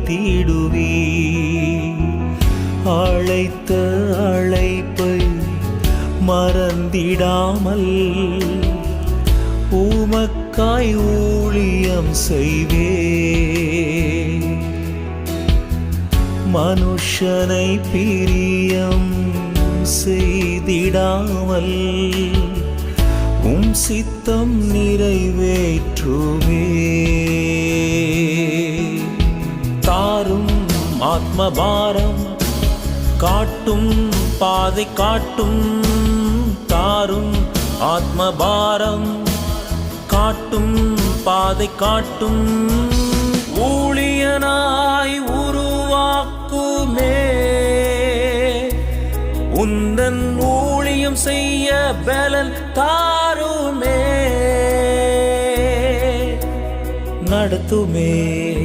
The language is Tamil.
வைத்திடுவி. அழைத்த அழைப்பை மறந்திடாமல் உமக்காய் ஊழியம் செய்வே. மனுஷனை பிரியம் செய்திடாமல் சித்தம் நிறைவேற்றுவே. தாரும் ஆத்மபாரம் காட்டும் பாதை காட்டும். தாரும் ஆத்மபாரம் காட்டும் பாதை காட்டும். ஊழியனாய் உருவாக்குமே. உந்தன் ஊழியம் செய்ய பலன் தாருமே. நடத்துமே.